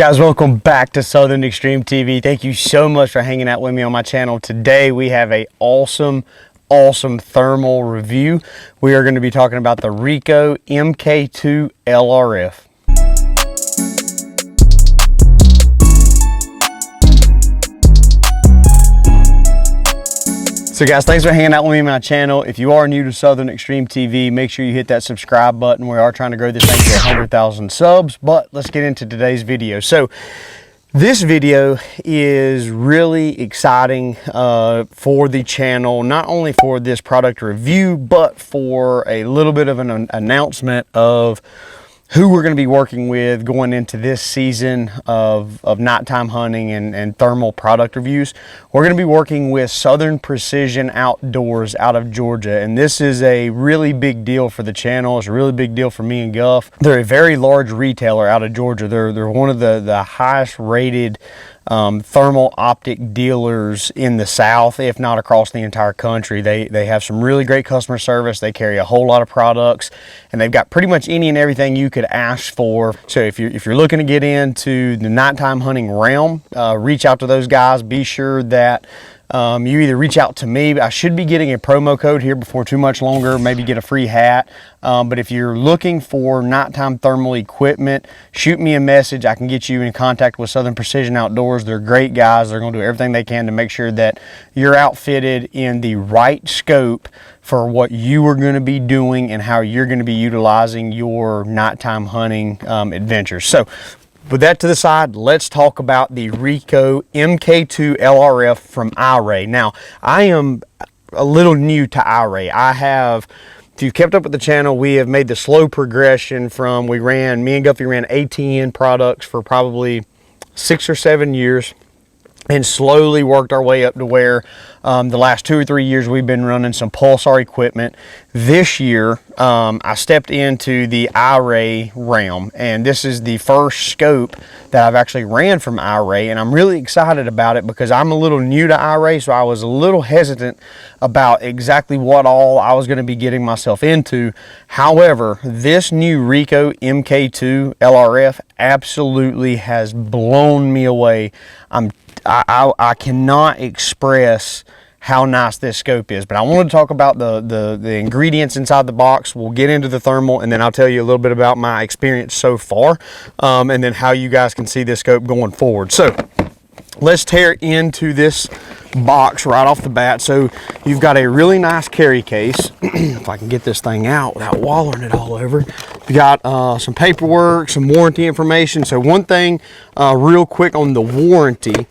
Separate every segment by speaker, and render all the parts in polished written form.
Speaker 1: Guys, welcome back to Southern Extreme TV. Thank you so much for hanging out with me on my channel. Today we have a awesome thermal review. We are going to be talking about the Rico MK2 LRF. So guys, thanks for hanging out with me on my channel. If you are new to Southern Extreme TV, make sure you hit that subscribe button. We are trying to grow this thing to 100,000 subs, but let's get into today's video. So this video is really exciting for the channel, not only for this product review, but for a little bit of an announcement of who we're going to be working with going into this season of nighttime hunting and thermal product reviews. We're going to be working with Southern Precision Outdoors out of Georgia, and this is a really big deal for the channel. It's a really big deal for me and Guff. They're a very large retailer out of Georgia. They're one of the highest rated thermal optic dealers in the South, if not across the entire country. They have some really great customer service. They carry a whole lot of products, and they've got pretty much any and everything you could ask for. So if you're looking to get into the nighttime hunting realm, reach out to those guys. Be sure that you either reach out to me. I should be getting a promo code here before too much longer, maybe get a free hat. But if you're looking for nighttime thermal equipment, shoot me a message. I can get you in contact with Southern Precision Outdoors. They're great guys. They're going to do everything they can to make sure that you're outfitted in the right scope for what you are going to be doing and how you're going to be utilizing your nighttime hunting adventures. So with that to the side, let's talk about the Rico MK2 LRF from Iray. Now, I am a little new to Iray. If you've kept up with the channel, we have made the slow progression from, me and Guffy ran ATN products for probably 6 or 7 years, and slowly worked our way up to where the last 2 or 3 years we've been running some Pulsar equipment. This year, I stepped into the Iray realm, and this is the first scope that I've actually ran from Iray, and I'm really excited about it because I'm a little new to Iray, so I was a little hesitant about exactly what all I was going to be getting myself into. However, this new Rico MK2 LRF absolutely has blown me away. I cannot express how nice this scope is, but I wanted to talk about the ingredients inside the box. We'll get into the thermal, and then I'll tell you a little bit about my experience so far, and then how you guys can see this scope going forward. So let's tear into this box right off the bat. So you've got a really nice carry case. If I can get this thing out without wallering it all over. You got some paperwork, some warranty information. So one thing real quick on the warranty,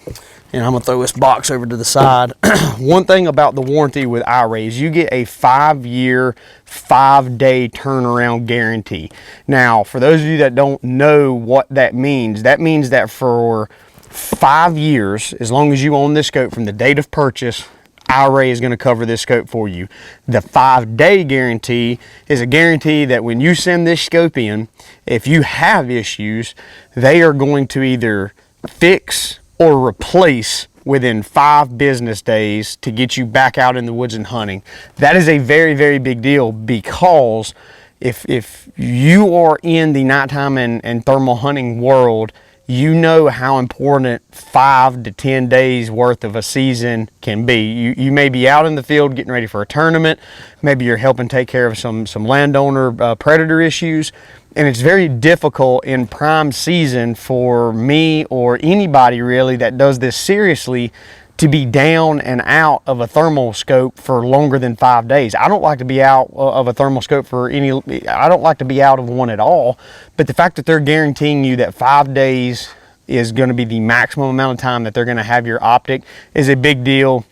Speaker 1: and I'm gonna throw this box over to the side. One thing about the warranty with Iray is you get a 5-year, 5-day turnaround guarantee. Now, for those of you that don't know what that means that for 5 years, as long as you own this scope from the date of purchase, Iray is going to cover this scope for you. The 5-day guarantee is a guarantee that when you send this scope in, if you have issues, they are going to either fix or replace within 5 business days to get you back out in the woods and hunting. That is a very, very big deal, because if you are in the nighttime and thermal hunting world, you know how important 5 to 10 days worth of a season can be. You may be out in the field getting ready for a tournament. Maybe you're helping take care of some landowner predator issues. And it's very difficult in prime season for me or anybody really that does this seriously to be down and out of a thermal scope for longer than 5 days. I don't like to be out of a thermal scope I don't like to be out of one at all, but the fact that they're guaranteeing you that 5 days is going to be the maximum amount of time that they're going to have your optic is a big deal.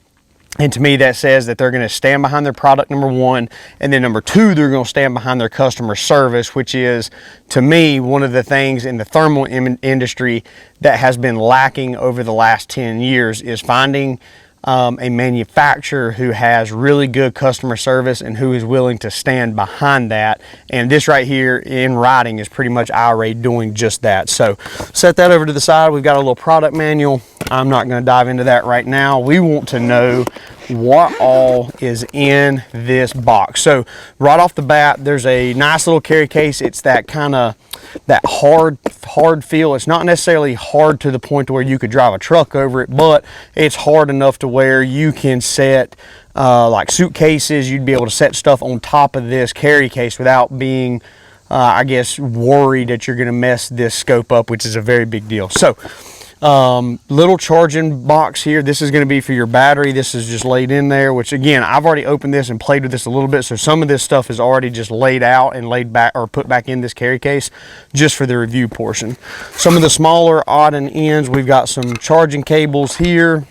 Speaker 1: And to me, that says that they're going to stand behind their product, number one, and then number two, they're going to stand behind their customer service, which is, to me, one of the things in the thermal industry that has been lacking over the last 10 years is finding a manufacturer who has really good customer service and who is willing to stand behind that. And this right here in writing is pretty much Iray doing just that. So set that over to the side. We've got a little product manual. I'm not going to dive into that right now. We want to know what all is in this box. So right off the bat, there's a nice little carry case. It's that kind of that hard feel. It's not necessarily hard to the point where you could drive a truck over it, but it's hard enough to where you can set like suitcases. You'd be able to set stuff on top of this carry case without being I guess worried that you're going to mess this scope up, which is a very big deal. So little charging box here. This is going to be for your battery. This is just laid in there, which again, I've already opened this and played with this a little bit, so some of this stuff is already just laid out and laid back or put back in this carry case just for the review portion. Some of the smaller odd and ends, we've got some charging cables here.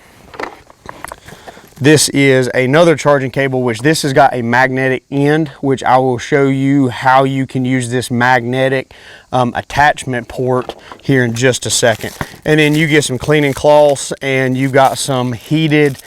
Speaker 1: This is another charging cable, which this has got a magnetic end, which I will show you how you can use this magnetic attachment port here in just a second. And then you get some cleaning cloths, and you've got some heated,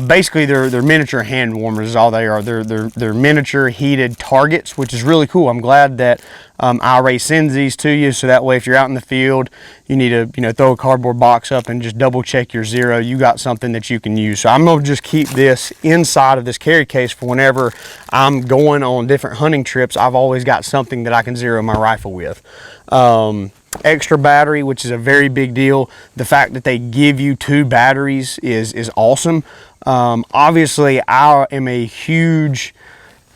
Speaker 1: basically they're miniature hand warmers is all they are. They're miniature heated targets, which is really cool. I'm glad that Iray sends these to you, so that way if you're out in the field, you need to throw a cardboard box up and just double check your zero, you got something that you can use. So I'm gonna just keep this inside of this carry case for whenever I'm going on different hunting trips. I've always got something that I can zero my rifle with. Extra battery, which is a very big deal. The fact that they give you 2 batteries is awesome. Obviously I am a huge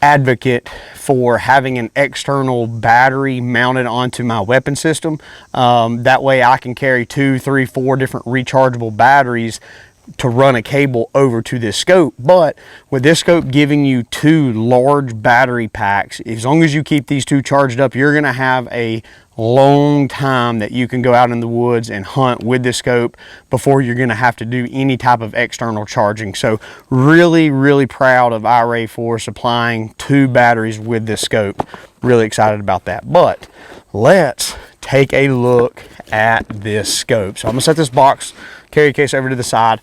Speaker 1: advocate for having an external battery mounted onto my weapon system. That way I can carry 2, 3, 4 different rechargeable batteries to run a cable over to this scope. But with this scope giving you 2 large battery packs, as long as you keep these 2 charged up, you're gonna have a long time that you can go out in the woods and hunt with this scope before you're going to have to do any type of external charging. So really proud of Iray for supplying 2 batteries with this scope. Really excited about that. But let's take a look at this scope. So I'm gonna set this box carry case over to the side.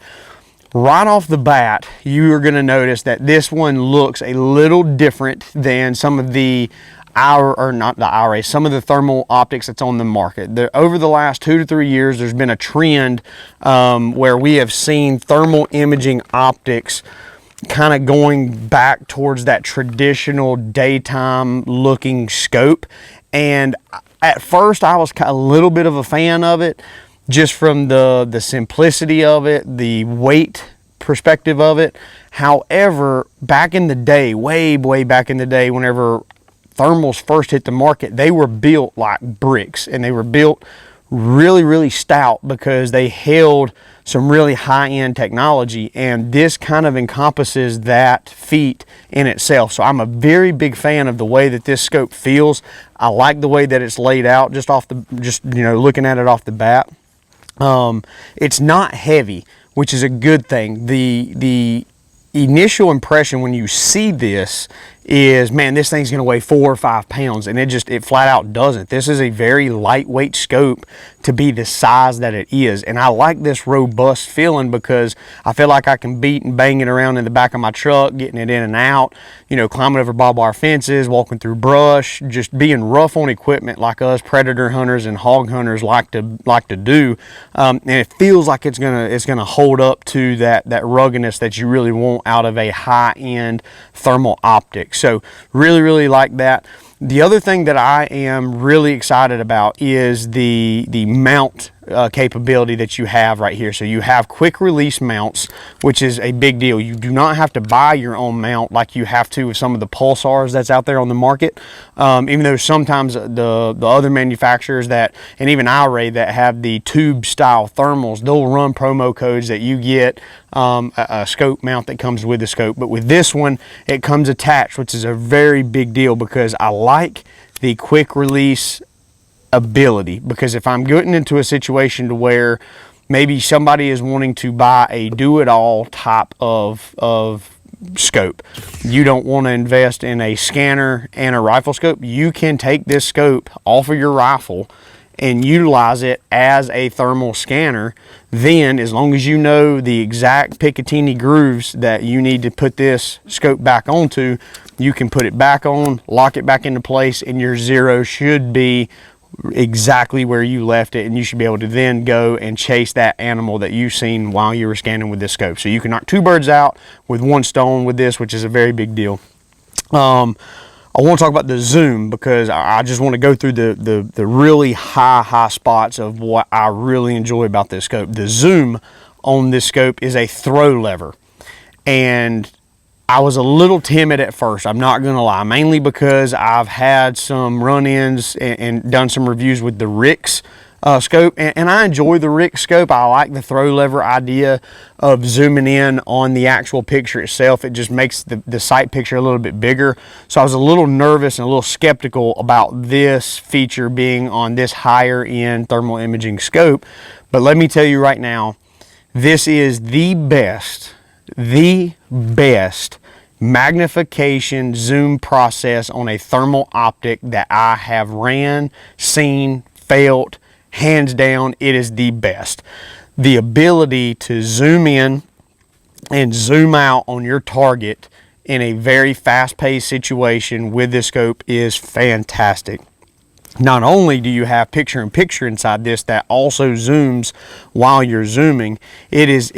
Speaker 1: Right off the bat, you are going to notice that this one looks a little different than some of the some of the thermal optics that's on the market. Over the last 2 to 3 years, there's been a trend where we have seen thermal imaging optics kind of going back towards that traditional daytime looking scope. And at first I was a little bit of a fan of it, just from the simplicity of it, the weight perspective of it. However, back in the day, way back in the day, whenever thermals first hit the market, they were built like bricks, and they were built really stout because they held some really high-end technology, and this kind of encompasses that feat in itself. So I'm a very big fan of the way that this scope feels. I like the way that it's laid out just looking at it off the bat. It's not heavy, which is a good thing. The initial impression when you see this is, man, this thing's gonna weigh 4 or 5 pounds, and it flat out doesn't. This is a very lightweight scope to be the size that it is, and I like this robust feeling because I feel like I can beat and bang it around in the back of my truck, getting it in and out, climbing over barbed wire fences, walking through brush, just being rough on equipment like us predator hunters and hog hunters like to do. And it feels like it's gonna hold up to that ruggedness that you really want out of a high-end thermal optic. So really like that. The other thing that I am really excited about is the mount capability that you have right here. So you have quick release mounts, which is a big deal. You do not have to buy your own mount like you have to with some of the pulsars that's out there on the market. Even though sometimes the other manufacturers and even Iray that have the tube style thermals, they'll run promo codes that you get a scope mount that comes with the scope. But with this one, it comes attached, which is a very big deal because I like the quick release ability. Because if I'm getting into a situation to where maybe somebody is wanting to buy a do-it-all type of scope, you don't want to invest in a scanner and a rifle scope, you can take this scope off of your rifle and utilize it as a thermal scanner. Then, as long as you know the exact Picatinny grooves that you need to put this scope back onto, you can put it back on, lock it back into place, and your zero should be exactly where you left it, and you should be able to then go and chase that animal that you've seen while you were scanning with this scope. So you can knock 2 birds out with 1 stone with this, which is a very big deal. I want to talk about the zoom because I just want to go through the really high spots of what I really enjoy about this scope. The zoom on this scope is a throw lever, and I was a little timid at first, I'm not gonna lie, mainly because I've had some run-ins and done some reviews with the Rick's scope, and I enjoy the Rick scope. I like the throw lever idea of zooming in on the actual picture itself. It just makes the sight picture a little bit bigger. So I was a little nervous and a little skeptical about this feature being on this higher end thermal imaging scope. But let me tell you right now, this is the best magnification zoom process on a thermal optic that I have ran, seen, felt. Hands down, it is the best. The ability to zoom in and zoom out on your target in a very fast-paced situation with this scope is fantastic. Not only do you have picture-in-picture inside this that also zooms while you're zooming, it's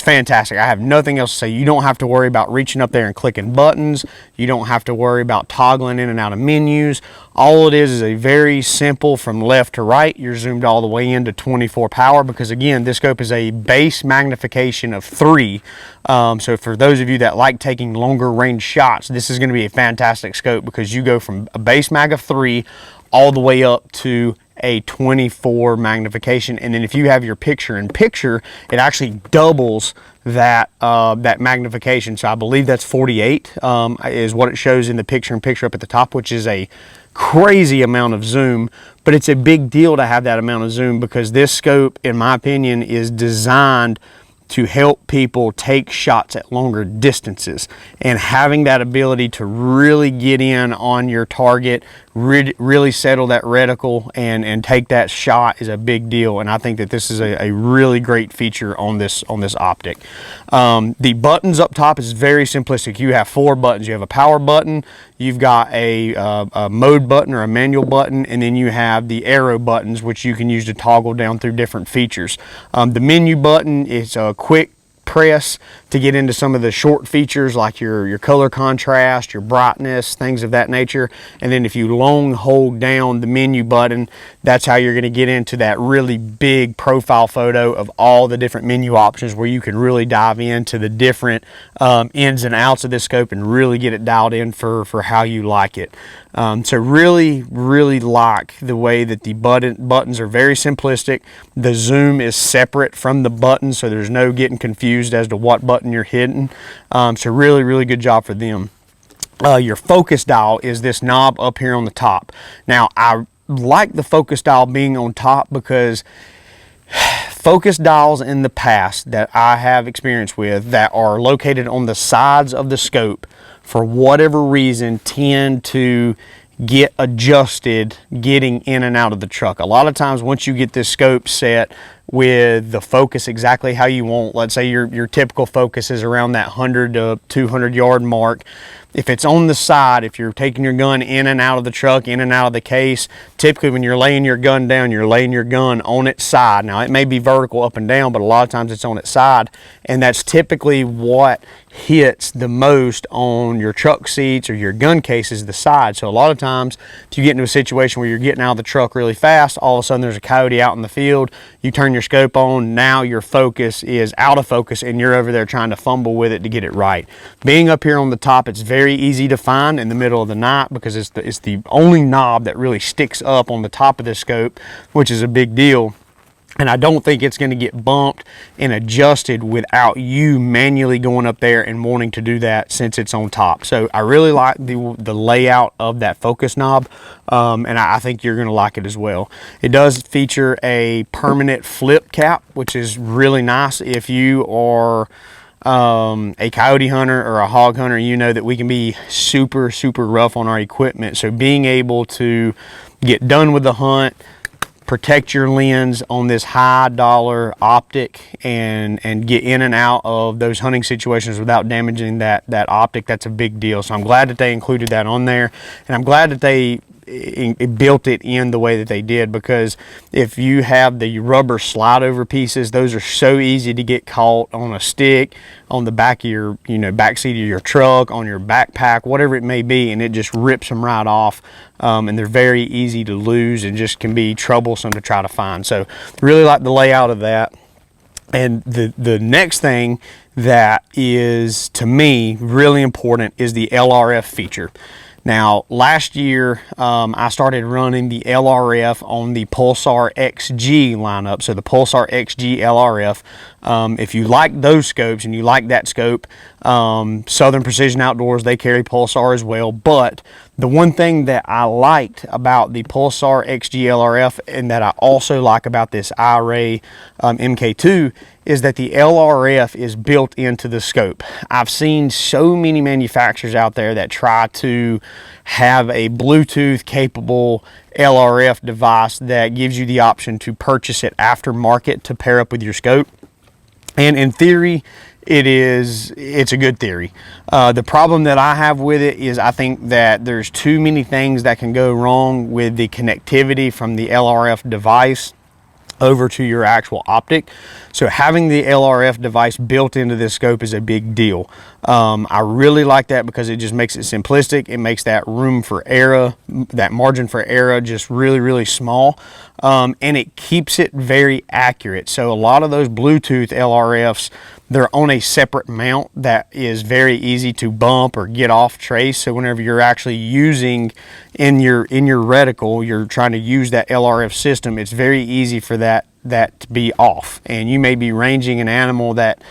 Speaker 1: fantastic. I have nothing else to say. You don't have to worry about reaching up there and clicking buttons. You don't have to worry about toggling in and out of menus. All it is a very simple from left to right. You're zoomed all the way into 24 power because, again, this scope is a base magnification of 3. So for those of you that like taking longer range shots, this is going to be a fantastic scope because you go from a base mag of 3 all the way up to a 24 magnification, and then if you have your picture-in-picture, it actually doubles that that magnification. So I believe that's 48 is what it shows in the picture-in-picture up at the top, which is a crazy amount of zoom, but it's a big deal to have that amount of zoom because this scope, in my opinion, is designed to help people take shots at longer distances, and having that ability to really get in on your target, really settle that reticle and take that shot is a big deal. And I think that this is a really great feature on this optic. The buttons up top is very simplistic. You have 4 buttons. You have a power button, you've got a mode button or a manual button, and then you have the arrow buttons, which you can use to toggle down through different features. The menu button is a quick press to get into some of the short features like your color contrast, your brightness, things of that nature. And then if you long hold down the menu button, that's how you're going to get into that really big profile photo of all the different menu options, where you can really dive into the different ins and outs of this scope and really get it dialed in for how you like it. So really like the way that the buttons are very simplistic. The zoom is separate from the buttons, so there's no getting confused as to what button you're hitting. So really good job for them. Your focus dial is this knob up here on the top. Now I like the focus dial being on top because focus dials in the past that I have experience with that are located on the sides of the scope, for whatever reason, tend to get adjusted getting in and out of the truck. A lot of times once you get this scope set with the focus exactly how you want, let's say your typical focus is around that 100 to 200 yard mark. If it's on the side, if you're taking your gun in and out of the truck, in and out of the case, typically when you're laying your gun down, you're laying your gun on its side. Now it may be vertical up and down, but a lot of times it's on its side, and that's typically what hits the most on your truck seats or your gun cases, the side. So a lot of times if you get into a situation where you're getting out of the truck really fast, all of a sudden there's a coyote out in the field, you turn your scope on, now your focus is out of focus and you're over there trying to fumble with it to get it right. Being up here on the top, it's very easy to find in the middle of the night because it's the only knob that really sticks up on the top of this scope, which is a big deal. And I don't think it's going to get bumped and adjusted without you manually going up there and wanting to do that since it's on top. So I really like the layout of that focus knob, and I think you're going to like it as well. It does feature a permanent flip cap, which is really nice if you are a coyote hunter or a hog hunter. You know that we can be super rough on our equipment. So being able to get done with the hunt, protect your lens on this high dollar optic, and get in and out of those hunting situations without damaging that optic, that's a big deal. So I'm glad that they included that on there, and I'm glad that they built it in the way that they did, because if you have the rubber slide over pieces, those are so easy to get caught on a stick, on the back of your, back seat of your truck, on your backpack, whatever it may be, and it just rips them right off. And they're very easy to lose and just can be troublesome to try to find. So really like the layout of that. And the next thing that is, to me, really important is the LRF feature. Now, last year, I started running the LRF on the Pulsar XG lineup. So the Pulsar XG LRF, if you like those scopes and you like that scope, Southern Precision Outdoors, they carry Pulsar as well. But the one thing that I liked about the Pulsar XG LRF, and that I also like about this Iray MK2, is that the LRF is built into the scope. I've seen so many manufacturers out there that try to have a Bluetooth capable LRF device that gives you the option to purchase it aftermarket to pair up with your scope. And in theory, it's a good theory. The problem that I have with it is I think that there's too many things that can go wrong with the connectivity from the LRF device over to your actual optic. So having the LRF device built into this scope is a big deal. I really like that because it just makes it simplistic. It makes that room for error, that margin for error, just really, really small. And it keeps it very accurate. So a lot of those Bluetooth LRFs, they're on a separate mount that is very easy to bump or get off trace. So whenever you're actually using in your reticle, you're trying to use that LRF system, it's very easy for that to be off. And you may be ranging an animal that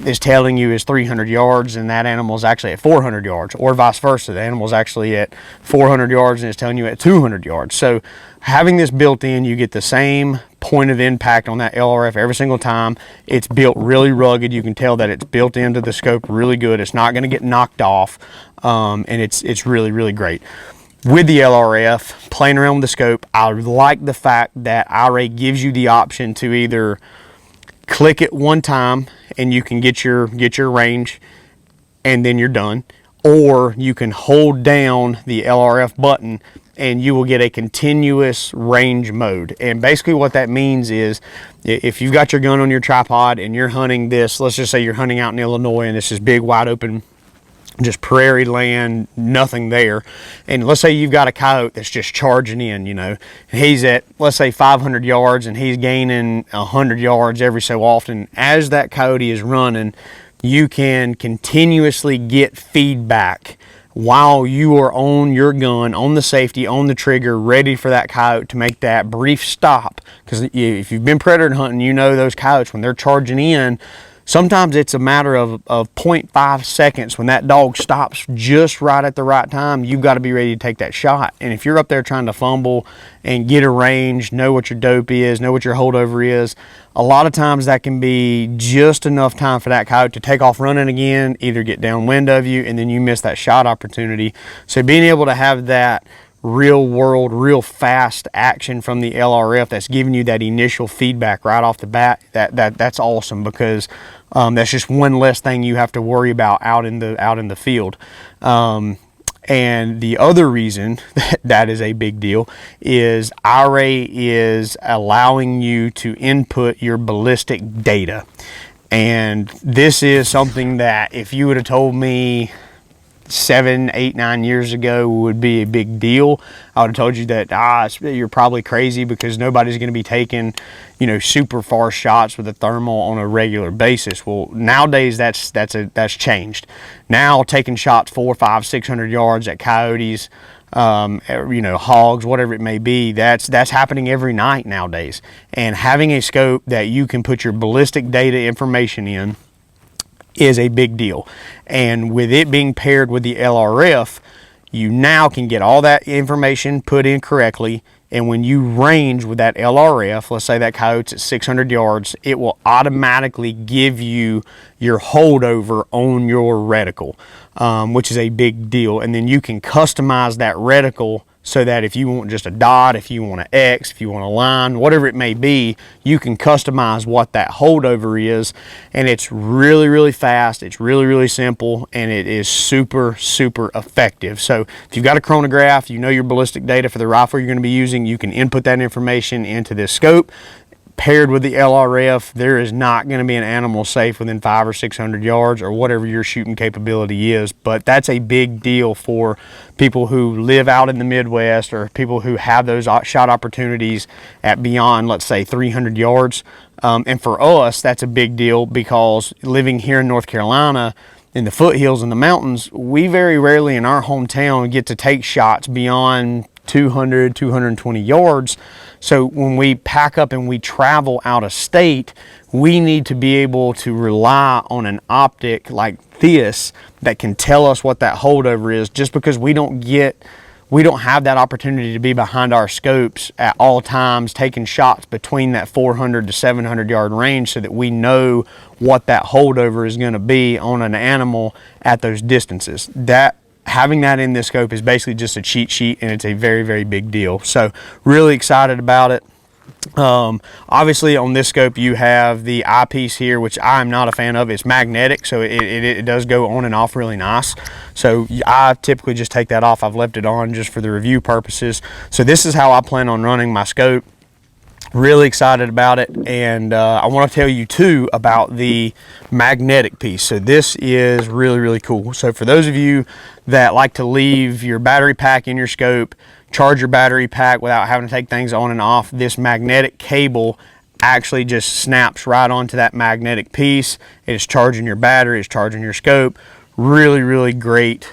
Speaker 1: is telling you is 300 yards and that animal is actually at 400 yards, or vice versa. The animal is actually at 400 yards and it's telling you at 200 yards. So having this built in, you get the same point of impact on that LRF every single time. It's built really rugged. You can tell that it's built into the scope really good. It's not going to get knocked off, and it's really, really great. With the LRF, playing around with the scope, I like the fact that Iray gives you the option to either click it one time and you can get your range and then you're done, or you can hold down the LRF button and you will get a continuous range mode. And basically what that means is, if you've got your gun on your tripod and you're hunting this, let's just say you're hunting out in Illinois and this is big wide open, just prairie land, nothing there, and let's say you've got a coyote that's just charging in, and he's at, let's say, 500 yards and he's gaining 100 yards every so often. As that coyote is running, you can continuously get feedback while you are on your gun, on the safety, on the trigger, ready for that coyote to make that brief stop. Because if you've been predator hunting, you know those coyotes, when they're charging in, sometimes it's a matter of 0.5 seconds. When that dog stops just right at the right time, you've got to be ready to take that shot. And if you're up there trying to fumble and get a range, know what your dope is, know what your holdover is, a lot of times that can be just enough time for that coyote to take off running again, either get downwind of you, and then you miss that shot opportunity. So being able to have that real world, real fast action from the LRF that's giving you that initial feedback right off the bat, that's awesome, because that's just one less thing you have to worry about out in the field. And the other reason that is a big deal is Iray is allowing you to input your ballistic data. And this is something that if you would have told me 7, 8, 9 years ago would be a big deal, I would have told you that you're probably crazy, because nobody's going to be taking super far shots with a thermal on a regular basis. Well, nowadays that's changed. Now taking shots 400, 500, 600 yards at coyotes, hogs, whatever it may be, that's happening every night nowadays. And having a scope that you can put your ballistic data information in is a big deal. And with it being paired with the LRF, you now can get all that information put in correctly. And when you range with that LRF, let's say that coyote's at 600 yards, it will automatically give you your holdover on your reticle, which is a big deal. And then you can customize that reticle so that if you want just a dot, if you want an X, if you want a line, whatever it may be, you can customize what that holdover is. And it's really, really fast. It's really, really simple, and it is super, super effective. So if you've got a chronograph, you know your ballistic data for the rifle you're going to be using, you can input that information into this scope. Paired with the LRF, there is not going to be an animal safe within 500 or 600 yards or whatever your shooting capability is. But that's a big deal for people who live out in the Midwest, or people who have those shot opportunities at beyond, let's say, 300 yards. And for us, that's a big deal, because living here in North Carolina, in the foothills and the mountains, we very rarely in our hometown get to take shots beyond 200, 220 yards. So when we pack up and we travel out of state, we need to be able to rely on an optic like this that can tell us what that holdover is, just because we don't have that opportunity to be behind our scopes at all times taking shots between that 400 to 700 yard range, so that we know what that holdover is going to be on an animal at those distances. Having that in this scope is basically just a cheat sheet, and it's a very, very big deal. So really excited about it. Obviously on this scope you have the eyepiece here, which I'm not a fan of. It's magnetic, so it does go on and off really nice. So I typically just take that off. I've left it on just for the review purposes. So this is how I plan on running my scope. Really excited about it. And I want to tell you too about the magnetic piece. So this is really, really cool. So for those of you that like to leave your battery pack in your scope, charge your battery pack without having to take things on and off, this magnetic cable actually just snaps right onto that magnetic piece. It's charging your battery, it's charging your scope. Really, really great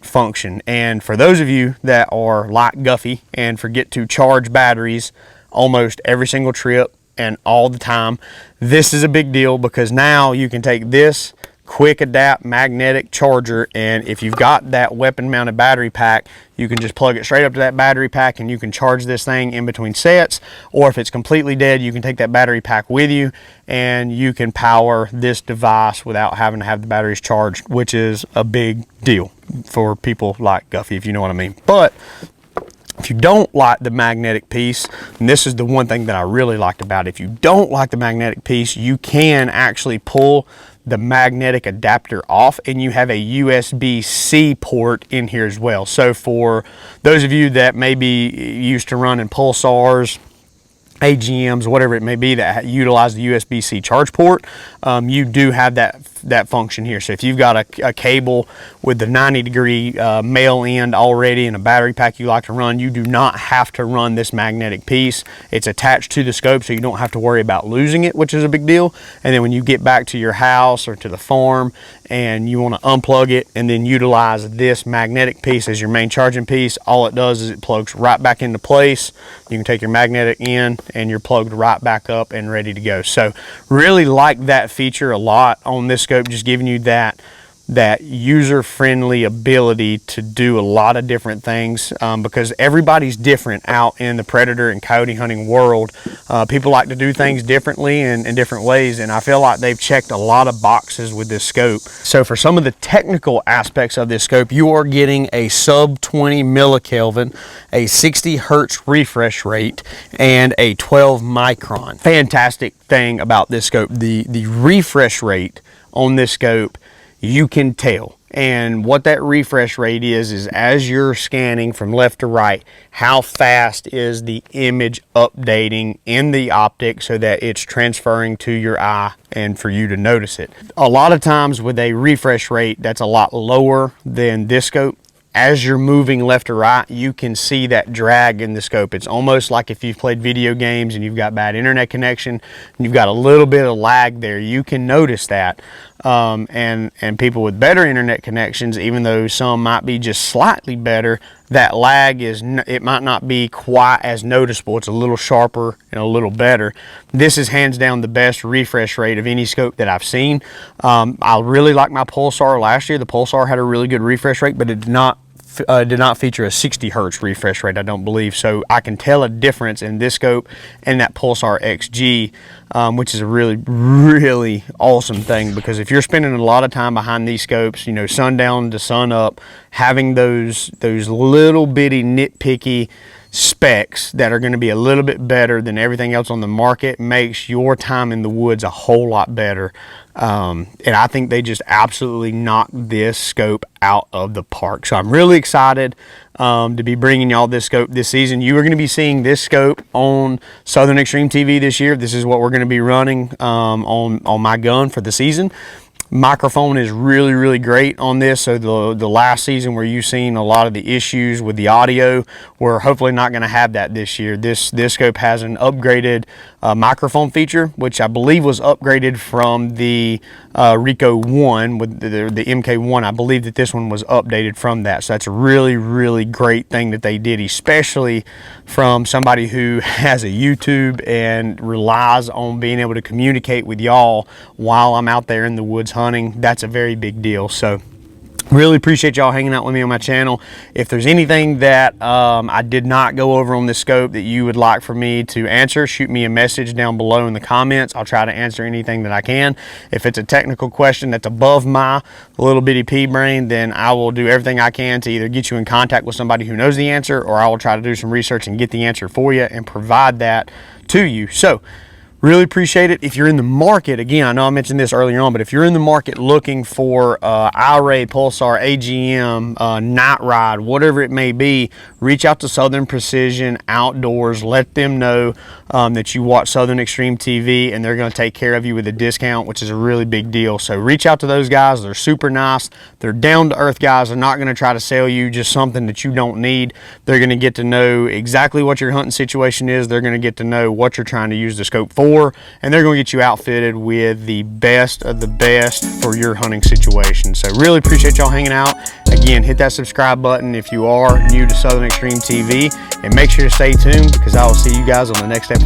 Speaker 1: function. And for those of you that are like Guffey and forget to charge batteries almost every single trip and all the time, this is a big deal, because now you can take this quick adapt magnetic charger, and if you've got that weapon mounted battery pack, you can just plug it straight up to that battery pack and you can charge this thing in between sets. Or if it's completely dead, you can take that battery pack with you and you can power this device without having to have the batteries charged, which is a big deal for people like Guffey, if you know what I mean. But if you don't like the magnetic piece, and this is the one thing that I really liked about it, if you don't like the magnetic piece, you can actually pull the magnetic adapter off, and you have a USB-C port in here as well. So for those of you that may be used to running pulsars, AGMs, whatever it may be, that utilize the USB-C charge port, you do have that function here. So if you've got a cable with the 90-degree male end already and a battery pack you like to run, you do not have to run this magnetic piece. It's attached to the scope, so you don't have to worry about losing it, which is a big deal. And then when you get back to your house or to the farm and you want to unplug it and then utilize this magnetic piece as your main charging piece, all it does is it plugs right back into place. You can take your magnetic in and you're plugged right back up and ready to go. So really like that feature a lot on this scope, just giving you that user-friendly ability to do a lot of different things, because everybody's different out in the predator and coyote hunting world. People like to do things differently and in different ways, and I feel like they've checked a lot of boxes with this scope. So for some of the technical aspects of this scope, you are getting a sub 20 millikelvin, a 60 hertz refresh rate, and a 12 micron. Fantastic thing about this scope, the refresh rate on this scope, you can tell. And what that refresh rate is as you're scanning from left to right, how fast is the image updating in the optic so that it's transferring to your eye and for you to notice it. A lot of times with a refresh rate that's a lot lower than this scope, as you're moving left to right, you can see that drag in the scope. It's almost like if you've played video games and you've got bad internet connection and you've got a little bit of lag there, you can notice that. And people with better internet connections, even though some might be just slightly better, that lag it might not be quite as noticeable. It's a little sharper and a little better. This is hands down the best refresh rate of any scope that I've seen. I really like my Pulsar last year. The Pulsar had a really good refresh rate, but it did not feature a 60 hertz refresh rate, I don't believe. So I can tell a difference in this scope and that Pulsar XG, which is a really awesome thing, because if you're spending a lot of time behind these scopes, you know, sundown to sun up, having those little bitty nitpicky specs that are going to be a little bit better than everything else on the market makes your time in the woods a whole lot better. And I think they just absolutely knocked this scope out of the park. So I'm really excited to be bringing y'all this scope this season. You are going to be seeing this scope on Southern Extreme TV this year. This is what we're going to be running on my gun for the season. Microphone is really great on this. So the last season where you've seen a lot of the issues with the audio, we're hopefully not going to have that this year. This scope has an upgraded microphone feature, which I believe was upgraded from the Rico 1 with the MK1. I believe that this one was updated from that. So that's a really great thing that they did, especially from somebody who has a YouTube and relies on being able to communicate with y'all while I'm out there in the woods hunting. That's a very big deal. So really appreciate y'all hanging out with me on my channel. If there's anything that I did not go over on this scope that you would like for me to answer, shoot me a message down below in the comments. I'll try to answer anything that I can. If it's a technical question that's above my little bitty pea brain, then I will do everything I can to either get you in contact with somebody who knows the answer, or I will try to do some research and get the answer for you and provide that to you. So really appreciate it. If you're in the market, again, I know I mentioned this earlier on, but if you're in the market looking for Iray, Pulsar, AGM, Night Ride, whatever it may be, reach out to Southern Precision Outdoors. Let them know that you watch Southern Extreme TV, and they're going to take care of you with a discount, which is a really big deal. So reach out to those guys. They're super nice. They're down-to-earth guys. They're not going to try to sell you just something that you don't need. They're going to get to know exactly what your hunting situation is. They're going to get to know what you're trying to use the scope for, and they're going to get you outfitted with the best of the best for your hunting situation. So really appreciate y'all hanging out. Again, hit that subscribe button if you are new to Southern Extreme TV, and make sure to stay tuned, because I will see you guys on the next episode.